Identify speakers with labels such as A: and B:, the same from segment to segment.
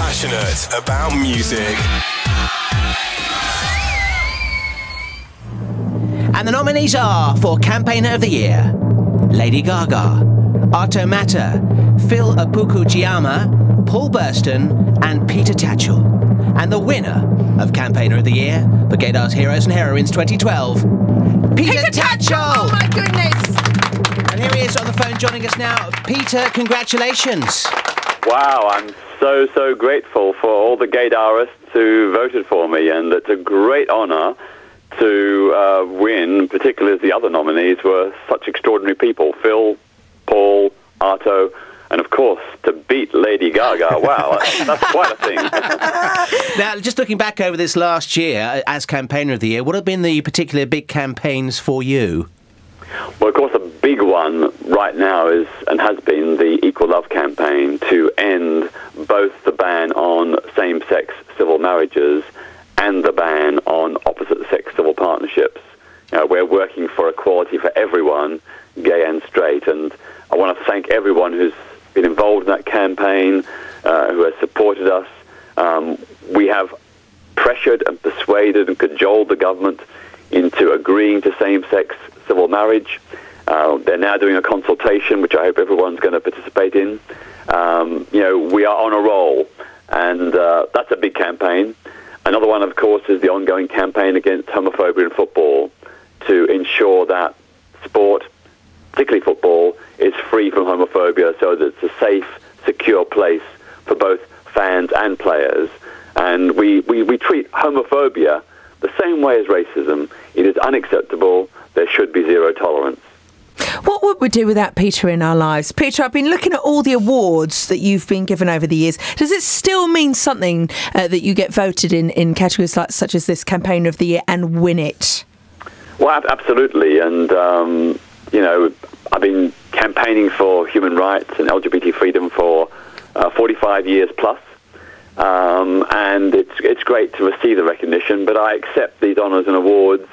A: Passionate about music.
B: And the nominees are for Campaigner of the Year: Lady Gaga, Arto Matter, Phil Apukujiyama, Paul Burston and Peter Tatchell. And the winner of Campaigner of the Year for Gaydar's Heroes and Heroines 2012, Peter Tatchell!
C: Oh my goodness!
B: And here he is on the phone joining us now. Peter, congratulations.
D: Wow, I'm so grateful for all the Gaydarists who voted for me, and it's a great honour to win, particularly as the other nominees were such extraordinary people. Phil, Paul, Arto, and of course, to beat Lady Gaga. Wow, that's quite a thing.
B: Now, just looking back over this last year as Campaigner of the Year, what have been the particular big campaigns for you?
D: Well, of course, a big one right now is, and has been, the Equal Love campaign to end both the ban on same-sex civil marriages and the ban on opposite-sex civil partnerships. We're working for equality for everyone, gay and straight, and I want to thank everyone who's been involved in that campaign, who has supported us. We have pressured and persuaded and cajoled the government into agreeing to same-sex civil marriage. They're now doing a consultation, which I hope everyone's going to participate in. We are on a roll, and that's a big campaign. Another one, of course, is the ongoing campaign against homophobia in football, to ensure that sport, particularly football, is free from homophobia, so that it's a safe, secure place for both fans and players. And we treat homophobia the same way as racism. It is unacceptable. There should be zero tolerance.
C: What would we do without Peter in our lives? Peter, I've been looking at all the awards that you've been given over the years. Does it still mean something that you get voted in categories such as this Campaigner of the Year and win it?
D: Well, absolutely. And, I've been campaigning for human rights and LGBT freedom for 45 years plus. And it's great to receive the recognition, but I accept these honours and awards,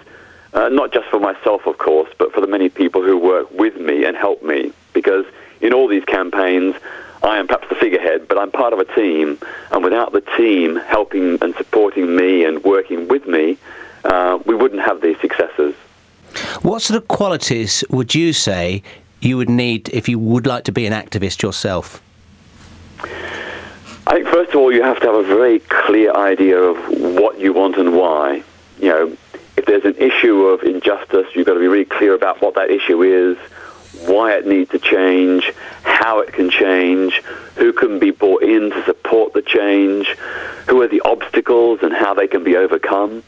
D: not just for myself, of course, but for the many people who work with me and help me. Because in all these campaigns, I am perhaps the figurehead, but I'm part of a team. And without the team helping and supporting me and working with me, we wouldn't have these successes.
B: What sort of qualities would you say you would need if you would like to be an activist yourself?
D: I think, first of all, you have to have a very clear idea of what you want and why. If there's an issue of injustice, you've got to be really clear about what that issue is, why it needs to change, how it can change, who can be brought in to support the change, who are the obstacles and how they can be overcome.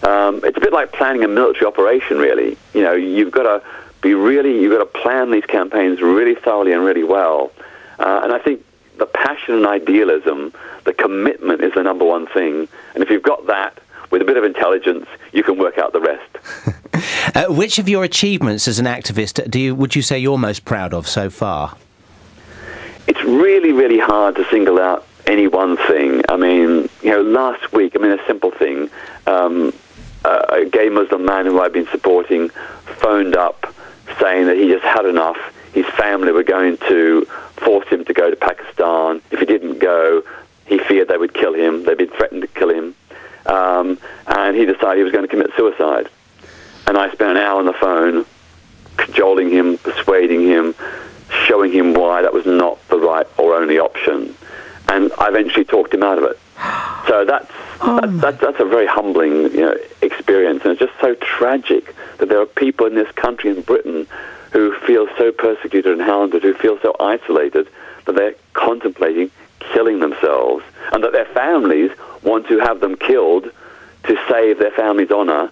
D: It's a bit like planning a military operation, really. You've got to plan these campaigns really thoroughly and really well. And I think the passion and idealism, the commitment is the number one thing. And if you've got that, with a bit of intelligence, you can work out the rest.
B: Which of your achievements as an activist would you say you're most proud of so far?
D: It's really, really hard to single out any one thing. I mean, last week, a simple thing, a gay Muslim man who I've been supporting phoned up saying that he just had enough. His family were going to force him to go to Pakistan. If he didn't go, he feared they would kill him. They'd been threatened to kill him. And he decided he was going to commit suicide. And I spent an hour on the phone cajoling him, persuading him, showing him why that was not the right or only option. And I eventually talked him out of it. So that's a very humbling experience. And it's just so tragic that there are people in this country, in Britain, who feel so persecuted and hounded, who feel so isolated that they're contemplating killing themselves, and that their families want to have them killed to save their family's honour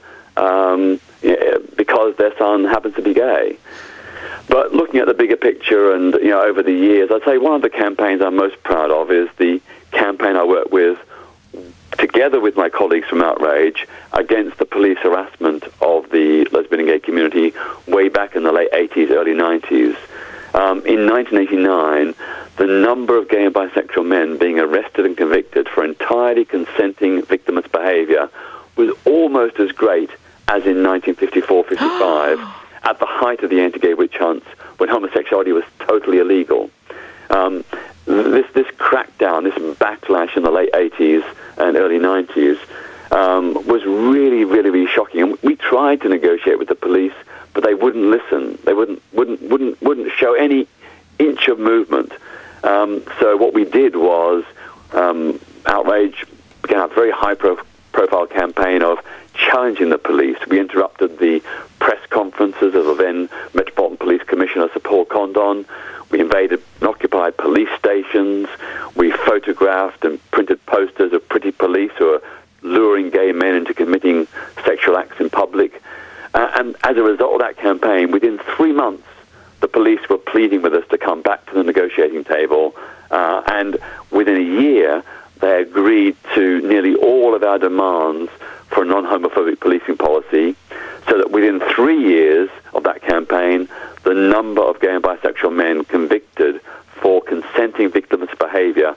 D: because their son happens to be gay. But looking at the bigger picture and over the years, I'd say one of the campaigns I'm most proud of is the campaign I worked with together with my colleagues from Outrage against the police harassment of the lesbian and gay community way back in the late 80s, early 90s. In 1989, the number of gay and bisexual men being arrested and convicted for entirely consenting victimless behaviour was almost as great as in 1954-55, at the height of the anti-gay witch hunts, when homosexuality was totally illegal. this crackdown, this backlash in the late 80s and early 90s was really, really, really shocking. And we tried to negotiate with the police, but they wouldn't listen. They wouldn't show any inch of movement. So what we did was Outrage began a very high-profile campaign of challenging the police. We interrupted the press conferences of the then Metropolitan Police Commissioner, Sir Paul Condon. We invaded and occupied police stations. We photographed and printed posters of pretty police who are luring gay men into committing sexual acts in public. And as a result of that campaign, within 3 months, the police were pleading with us to come back to the negotiating table. And within a year, they agreed to nearly all of our demands for a non-homophobic policing policy, so that within 3 years of that campaign, the number of gay and bisexual men convicted for consenting victims' behaviour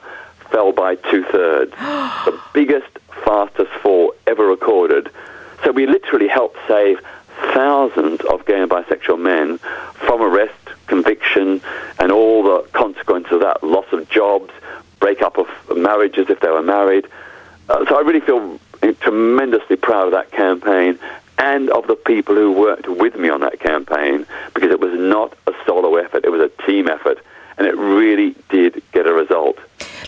D: fell by 2/3. The biggest, fastest fall ever recorded. So we literally helped save thousands of gay and bisexual men from arrest, conviction, and all the consequences of that, loss of jobs, breakup of marriages if they were married. So I really feel tremendously proud of that campaign and of the people who worked with me on that campaign, because it was not a solo effort, it was a team effort, and it really did get a result.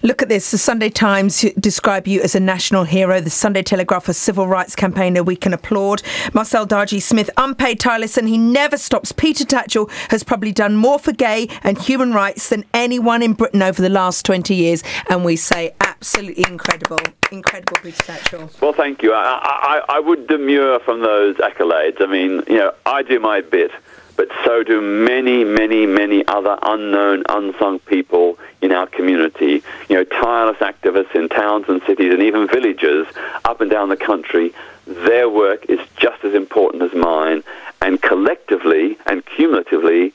C: Look at this. The Sunday Times describe you as a national hero. The Sunday Telegraph, a civil rights campaigner we can applaud. Marcel Dargy-Smith, unpaid, tireless, and he never stops. Peter Tatchell has probably done more for gay and human rights than anyone in Britain over the last 20 years. And we say absolutely incredible. Incredible, Peter Tatchell.
D: Well, thank you. I would demur from those accolades. I mean, I do my bit, but so do many, many, many other unknown, unsung people in our community. Tireless activists in towns and cities and even villages up and down the country. Their work is just as important as mine, and collectively and cumulatively,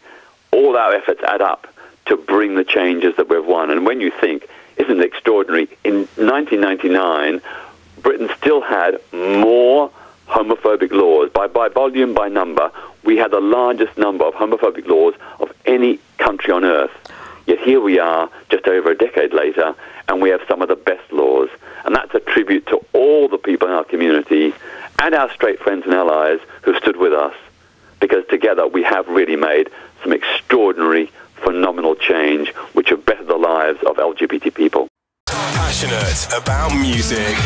D: all our efforts add up to bring the changes that we've won. And when you think, isn't it extraordinary, in 1999, Britain still had more homophobic laws. By volume, by number, we had the largest number of homophobic laws of any country on earth. Yet here we are, just over a decade later, and we have some of the best laws. And that's a tribute to all the people in our community and our straight friends and allies who stood with us, because together we have really made some extraordinary, phenomenal change which have bettered the lives of LGBT people.
A: Passionate about music.